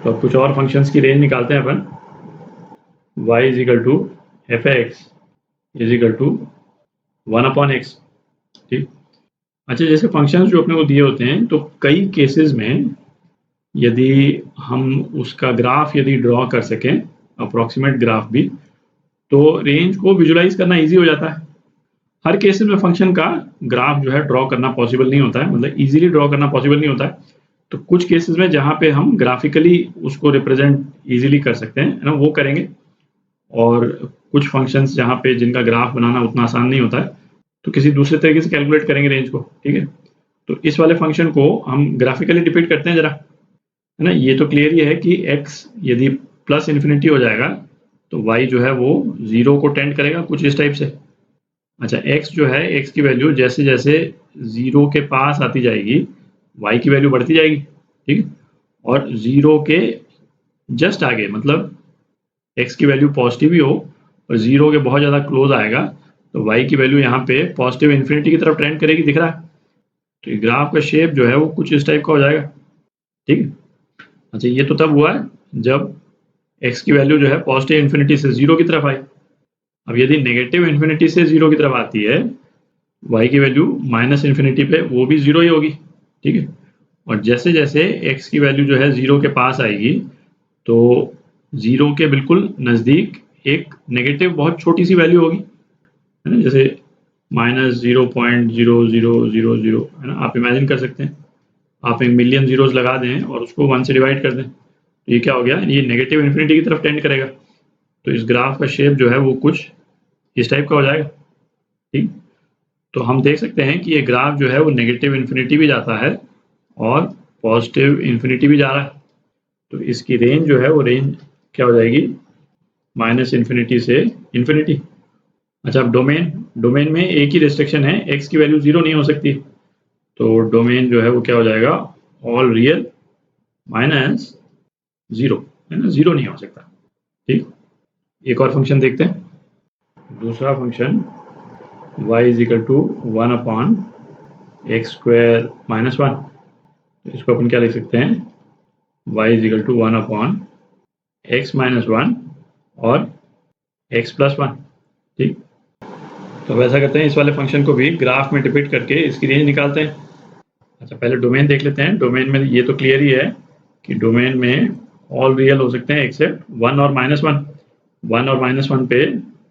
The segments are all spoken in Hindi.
तो अब कुछ और फंक्शंस की रेंज निकालते हैं अपन। y is equal to F X is equal to 1/x। ठीक। अच्छा, जैसे फंक्शंस जो अपने को दिए होते हैं तो कई केसेस में यदि हम उसका ग्राफ यदि ड्रॉ कर सकें, अप्रॉक्सीमेट ग्राफ भी, तो रेंज को विजुलाइज करना इजी हो जाता है। हर केसेस में फंक्शन का ग्राफ जो है ड्रॉ करना पॉसिबल नहीं होता है, मतलब इजीली ड्रॉ करना पॉसिबल नहीं होता है। तो कुछ केसेस में जहाँ पे हम ग्राफिकली उसको रिप्रेजेंट इजीली कर सकते हैं, है ना, वो करेंगे। और कुछ फंक्शंस जहाँ पे जिनका ग्राफ बनाना उतना आसान नहीं होता है, तो किसी दूसरे तरीके से कैलकुलेट करेंगे रेंज को। ठीक है, तो इस वाले फंक्शन को हम ग्राफिकली डिपिक्ट करते हैं जरा, है ना। ये तो क्लियर ही है कि x यदि प्लस इन्फिनिटी हो जाएगा तो y जो है वो 0 को टेंड करेगा, कुछ इस टाइप से। अच्छा, x जो है, x की वैल्यू जैसे जैसे 0 के पास आती जाएगी y की वैल्यू बढ़ती जाएगी। ठीक, और 0 के जस्ट आगे, मतलब x की वैल्यू पॉजिटिव ही हो और 0 के बहुत ज़्यादा क्लोज आएगा तो y की वैल्यू यहाँ पे पॉजिटिव इन्फिनिटी की तरफ ट्रेंड करेगी, दिख रहा है। तो ये ग्राफ का शेप जो है वो कुछ इस टाइप का हो जाएगा। ठीक है। अच्छा, ये तो तब हुआ है जब x की वैल्यू जो है पॉजिटिव इन्फिनिटी से 0 की तरफ आई। अब यदि नेगेटिव इन्फिनिटी से 0 की तरफ आती है, y की वैल्यू माइनस इन्फिनिटी पे, वो भी 0 ही होगी। ठीक है, और जैसे जैसे x की वैल्यू जो है 0 के पास आएगी तो 0 के बिल्कुल नज़दीक एक नेगेटिव बहुत छोटी सी वैल्यू होगी, है ना, जैसे -0.0000, है ना। आप इमेजिन कर सकते हैं, आप एक मिलियन जीरोस लगा दें और उसको 1 से डिवाइड कर दें तो ये क्या हो गया, ये नेगेटिव इन्फिनिटी की तरफ टेंड करेगा। तो इस ग्राफ का शेप जो है वो कुछ इस टाइप का हो जाएगा। ठीक, तो हम देख सकते हैं कि ये ग्राफ जो है वो नेगेटिव इन्फिनिटी भी जाता है और पॉजिटिव इन्फिनिटी भी जा रहा है। तो इसकी रेंज जो है वो रेंज क्या हो जाएगी, माइनस इन्फिनिटी से इन्फिनिटी। अच्छा, अब डोमेन में एक ही रिस्ट्रिक्शन है, x की वैल्यू 0 नहीं हो सकती। तो डोमेन जो है वो क्या हो जाएगा, ऑल रियल माइनस 0, है ना, 0 नहीं हो सकता। ठीक, एक और फंक्शन देखते हैं। दूसरा function y is equal to 1/x square minus 1। तो इसको अपन क्या लिख सकते हैं, y is equal to 1/x minus 1 और x प्लस 1। ठीक, तो अब ऐसा करते हैं, इस वाले फंक्शन को भी ग्राफ में डिपिक्ट करके इसकी रेंज निकालते हैं। अच्छा, पहले डोमेन देख लेते हैं। डोमेन में ये तो क्लियर ही है कि डोमेन में ऑल रियल हो सकते हैं एक्सेप्ट 1 और -1। 1 और -1 पे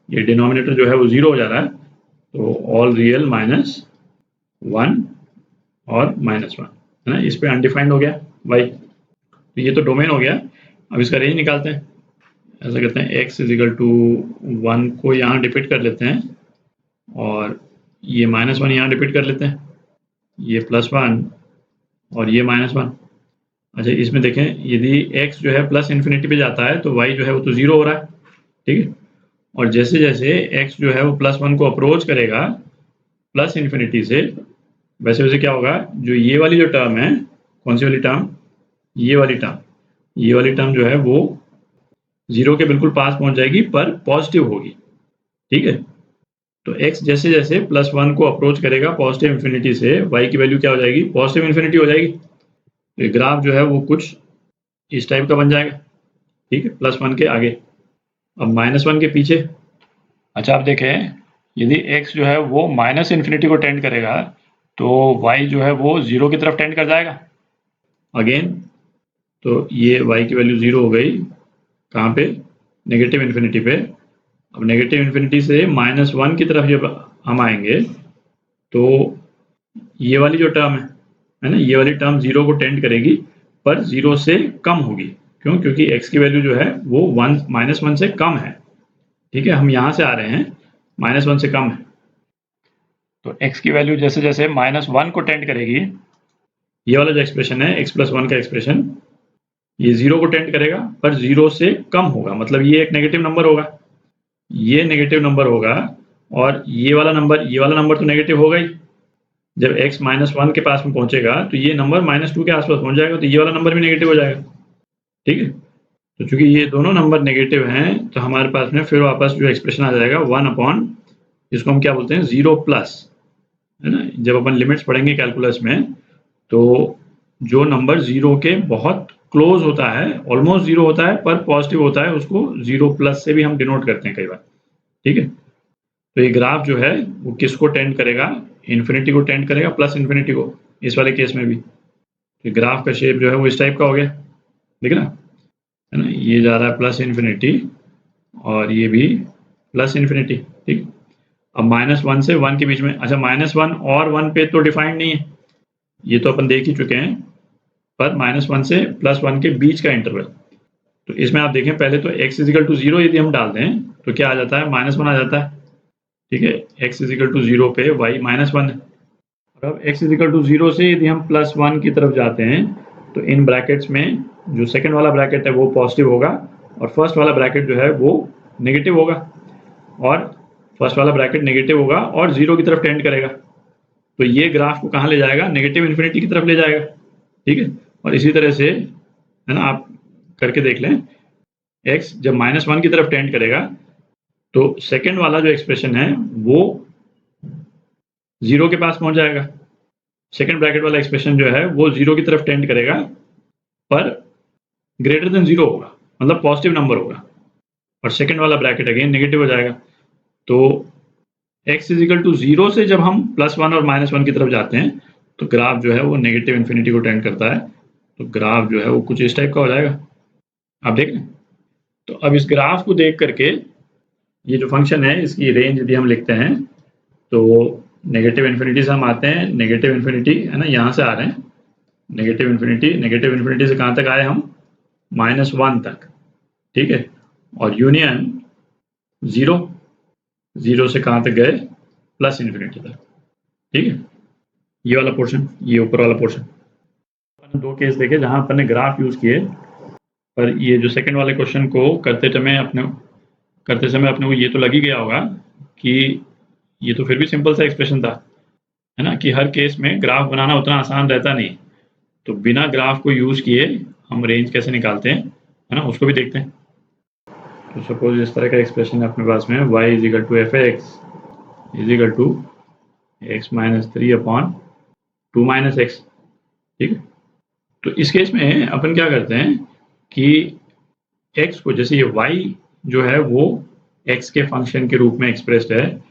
ये डिनोमिनेटर जो है वो 0 हो जा रहा है, तो ऑल रियल -1 और -1, है ना। इस पे अनडिफाइंड हो गया y। तो ये तो डोमेन हो गया। अब इसका रेंज निकालते हैं। ऐसा करते हैं, x इज इक्वल टू 1 को यहाँ डिपिक्ट कर लेते हैं और ये -1 यहाँ डिपिक्ट कर लेते हैं, ये +1 और ये -1। अच्छा, इसमें देखें, यदि x जो है प्लस इन्फिनिटी पे जाता है तो y जो है वो तो 0 हो रहा है। ठीक है, और जैसे जैसे x जो है वो +1 को अप्रोच करेगा प्लस इन्फिनिटी से, वैसे वैसे क्या होगा, जो ये वाली जो टर्म है, कौन सी वाली टर्म, ये वाली टर्म जो है वो 0 के बिल्कुल पास पहुंच जाएगी पर पॉजिटिव होगी। ठीक है, तो x जैसे जैसे +1 को अप्रोच करेगा पॉजिटिव इन्फिनिटी से, y की वैल्यू क्या हो जाएगी, पॉजिटिव इन्फिनिटी हो जाएगी। तो ग्राफ जो है वो कुछ इस टाइप का बन जाएगा। ठीक है, +1 के आगे। अब -1 के पीछे। अच्छा, आप देखें, यदि x जो है वो माइनस इन्फिनिटी को टेंड करेगा तो y जो है वो 0 की तरफ टेंड कर जाएगा अगेन। तो ये y की वैल्यू 0 हो गई, कहाँ पे, नेगेटिव इन्फिनिटी पे। अब नेगेटिव इन्फिनिटी से -1 की तरफ जब हम आएंगे तो ये वाली जो टर्म है ना, ये वाली टर्म 0 को टेंड करेगी पर 0 से कम होगी। क्यों, क्योंकि x की वैल्यू जो है वो -1 से कम है। ठीक है, हम यहाँ से आ रहे हैं, -1 से कम है। तो x की वैल्यू जैसे जैसे -1 को टेंड करेगी, ये वाला जो एक्सप्रेशन है x + 1 का एक्सप्रेशन, ये 0 को टेंड करेगा पर 0 से कम होगा, मतलब ये एक नेगेटिव नंबर होगा, ये नेगेटिव नंबर होगा और ये वाला नंबर तो नेगेटिव होगा ही। जब x -1 के पास में पहुंचेगा तो ये नंबर -2 के आसपास पहुंच जाएगा, तो ये वाला नंबर भी नेगेटिव हो जाएगा। ठीक है, तो चूंकि ये दोनों नंबर नेगेटिव हैं तो हमारे पास में फिर वापस जो एक्सप्रेशन आ जाएगा 1/, जिसको हम क्या बोलते हैं, 0+, है ना। जब अपन लिमिट्स पढ़ेंगे कैलकुलस में तो जो नंबर 0 के बहुत क्लोज होता है, ऑलमोस्ट जीरो होता है पर पॉजिटिव होता है, उसको जीरो प्लस से भी हम डिनोट करते हैं कई बार, ठीक है। तो ये ग्राफ जो है वो किसको टेंड करेगा, इन्फिनिटी को टेंड करेगा, प्लस इन्फिनिटी को, इस वाले केस में भी। तो ग्राफ का शेप जो है वो इस टाइप का हो गया, ठीक है ना, ये जा रहा है प्लस इन्फिनिटी और ये भी प्लस इन्फिनिटी, ठीक। अब -1 से 1 के बीच में, अच्छा -1 और 1 पे तो डिफाइंड नहीं है, ये तो अपन देख ही चुके हैं, पर -1 से +1 के बीच का इंटरवल। तो इसमें आप देखें पहले तो x = 0 यदि हम डाल दें तो क्या आ जाता है, -1 आ जाता है, ठीक है। x = 0 पे y -1 है। और अब x = 0 से यदि हम +1 की तरफ जाते हैं तो इन ब्रैकेट्स में जो सेकंड वाला ब्रैकेट है वो पॉजिटिव होगा और फर्स्ट वाला ब्रैकेट जो है वो नेगेटिव होगा, और फर्स्ट वाला ब्रैकेट नेगेटिव होगा और 0 की तरफ टेंड करेगा। तो ये ग्राफ को कहाँ ले जाएगा, नेगेटिव इन्फिनिटी की तरफ ले जाएगा, ठीक है। और इसी तरह से है ना, आप करके देख लें, x जब -1 की तरफ टेंड करेगा तो सेकंड वाला जो एक्सप्रेशन है वो 0 के पास पहुंच जाएगा। सेकंड ब्रैकेट वाला एक्सप्रेशन जो है वो 0 की तरफ टेंड करेगा पर ग्रेटर देन 0 होगा, मतलब पॉजिटिव नंबर होगा, और सेकंड वाला ब्रैकेट अगेन नेगेटिव हो जाएगा। तो x = 0 से जब हम +1 और -1 की तरफ जाते हैं तो ग्राफ जो है वो नेगेटिव इन्फिनिटी को टेंड करता है। तो ग्राफ जो है वो कुछ इस टाइप का हो जाएगा, आप देख लें। तो अब इस ग्राफ को देख करके ये जो फंक्शन है इसकी रेंज यदि हम लिखते हैं तो नेगेटिव इन्फिनिटी से हम आते हैं, नेगेटिव इन्फिनिटी है ना, यहाँ से आ रहे हैं नेगेटिव इन्फिनिटी से कहाँ तक आए हम, -1 तक, ठीक है। और यूनियन 0 से कहाँ तक गए, प्लस इन्फिनिटी तक, ठीक है। ये वाला पोर्शन, ये ऊपर वाला पोर्शन। अपन दो केस देखे जहाँ अपन ने ग्राफ यूज किए, पर ये जो सेकंड वाले क्वेश्चन को करते समय अपने को ये तो लग ही गया होगा कि ये तो फिर भी सिंपल सा एक्सप्रेशन था, है ना, कि हर केस में ग्राफ बनाना उतना आसान रहता नहीं। तो बिना ग्राफ को यूज किए हम रेंज कैसे निकालते हैं, है ना, उसको भी देखते हैं। तो सपोज इस तरह का एक्सप्रेशन है अपने पास में, y = f(x) = x - 3/2 - x, ठीक है। तो इस केस में अपन क्या करते हैं कि x को, जैसे ये y जो है वो x के फंक्शन के रूप में एक्सप्रेस्ड है,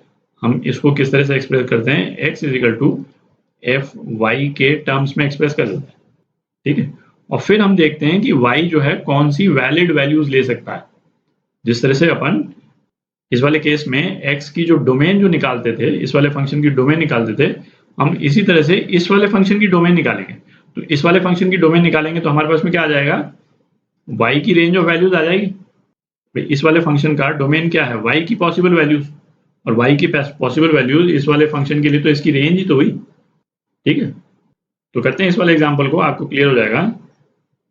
हम इसको किस तरह से एक्सप्रेस करते हैं, x = f(y) के टर्म्स में एक्सप्रेस कर देते हैं, ठीक है। और फिर हम देखते हैं कि y जो है कौन सी वैलिड वैल्यूज ले सकता है। जिस तरह से अपन इस वाले केस में x की जो डोमेन जो निकालते थे, इस वाले फंक्शन की डोमेन निकालते थे, हम इसी तरह से इस वाले फंक्शन की डोमेन निकालेंगे। तो इस वाले फंक्शन की डोमेन निकालेंगे तो हमारे पास में क्या आ जाएगा, y की रेंज ऑफ वैल्यूज आ जाएगी। इस वाले फंक्शन का डोमेन क्या है, y की पॉसिबल वैल्यूज, और y की पॉसिबल वैल्यूज इस वाले फंक्शन के लिए तो इसकी रेंज ही तो हुई, ठीक है। तो करते हैं इस वाले एग्जांपल को, आपको क्लियर हो जाएगा।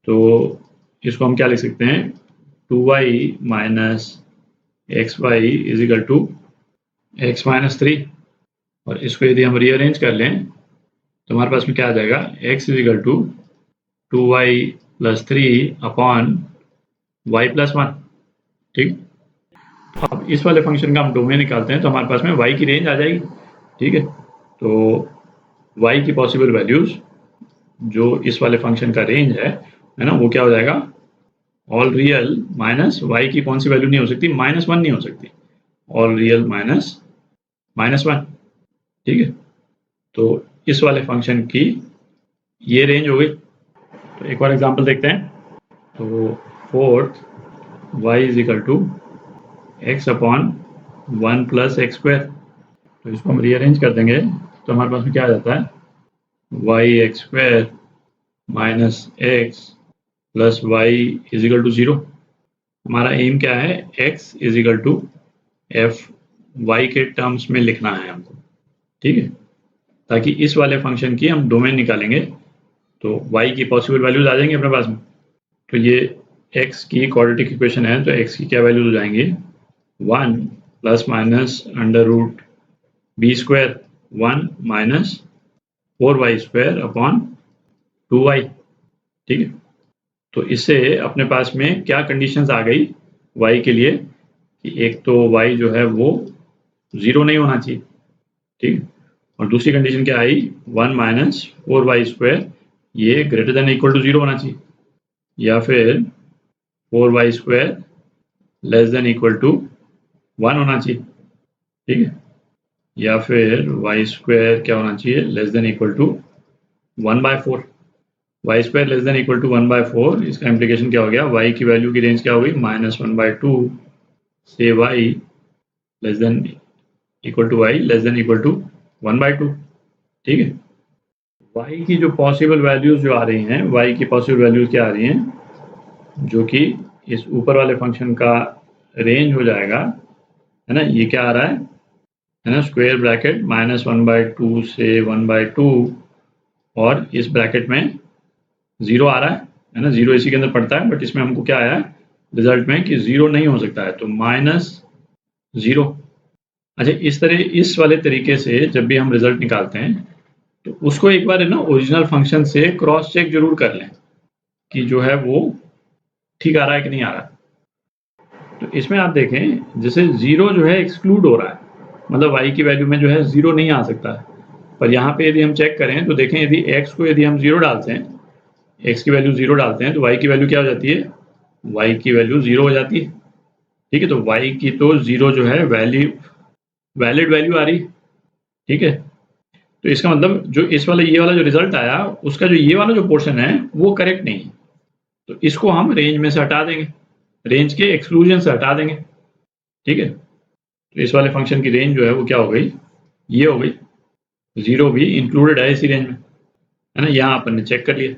तो इसको हम क्या लिख सकते हैं, 2y - xy = x - 3, और इसको यदि हम रीअरेंज कर लें तो हमारे पास में क्या आ जाएगा, x = 2y + 3/y + 1, ठीक। अब इस वाले फंक्शन का हम डोमेन निकालते हैं तो हमारे पास में y की रेंज आ जाएगी, ठीक है। तो y की पॉसिबल वैल्यूज जो इस वाले फंक्शन का रेंज है ना, वो क्या हो जाएगा, ऑल रियल माइनस y की कौन सी वैल्यू नहीं हो सकती, -1 नहीं हो सकती, ऑल रियल माइनस -1, ठीक है। तो इस वाले फंक्शन की ये रेंज हो गई। तो एक और एग्जांपल देखते हैं। तो फोर्थ, y = x/1 + x²। तो इसको हम रीअरेंज कर देंगे तो हमारे पास में क्या आ जाता है, y(x²) - x + y = 0। हमारा एम क्या है, x = f(y) के टर्म्स में लिखना है हमको, ठीक है, ताकि इस वाले फंक्शन की हम डोमेन निकालेंगे तो y की पॉसिबल वैल्यूज आ जाएंगी अपने पास में। तो ये x की क्वाड्रेटिक इक्वेशन है, तो x की क्या वैल्यूज हो जाएंगी, 1 ± √b², 1 - 4y²/2y, ठीक है। तो इससे अपने पास में क्या कंडीशंस आ गई y के लिए, कि एक तो y जो है वो 0 नहीं होना चाहिए, ठीक है, और दूसरी कंडीशन क्या आई, 1 - 4y² ये > 0 होना चाहिए। या फिर 4y² less than equal to 1 होना चाहिए, ठीक है, या फिर y² क्या होना चाहिए, less than equal to 1/4। y² less than equal to 1/4, इसका इम्प्लीकेशन क्या हो गया, y की वैल्यू की रेंज क्या हो गई, -1/2 से y less than equal to y less than equal to 1/2, ठीक है। y की जो पॉसिबल वैल्यूज जो आ रही हैं, y की पॉसिबल वैल्यूज क्या आ रही हैं, जो कि इस ऊपर वाले फंक्शन का रेंज हो जाएगा, है ना, ये क्या आ रहा है ना, स्क्वायर ब्रैकेट -1/2 से 1/2 और इस ब्रैकेट में 0 आ रहा है ना, 0 इसी के अंदर पड़ता है, बट इसमें हमको क्या आया रिजल्ट में कि 0 नहीं हो सकता है, तो -0। अच्छा, इस तरह इस वाले तरीके से जब भी हम रिजल्ट निकालते हैं तो उसको एक बार है ना ओरिजिनल फंक्शन से क्रॉस चेक जरूर कर लें कि जो है वो ठीक आ रहा है कि नहीं आ रहा। तो इसमें आप देखें जैसे 0 जो है एक्सक्लूड हो रहा है, मतलब y की वैल्यू में जो है 0 नहीं आ सकता है, पर यहाँ पे यदि हम चेक करें तो देखें यदि x को यदि हम 0 डालते हैं, x की वैल्यू 0 डालते हैं तो y की वैल्यू क्या हो जाती है, y की वैल्यू 0 हो जाती है, ठीक है। तो y की तो 0 जो है वैलिड वैल्यू आ रही है, ठीक है। तो इसका मतलब जो इस वाला ये वाला जो रिजल्ट आया उसका जो ये वाला जो पोर्शन है वो करेक्ट नहीं है, तो इसको हम रेंज में से हटा देंगे, रेंज के एक्सक्लूजन से हटा देंगे, ठीक है। तो इस वाले फंक्शन की रेंज जो है वो क्या हो गई, ये हो गई, 0 भी इंक्लूडेड है इसी रेंज में, है ना, यहाँ अपन ने चेक कर लिया।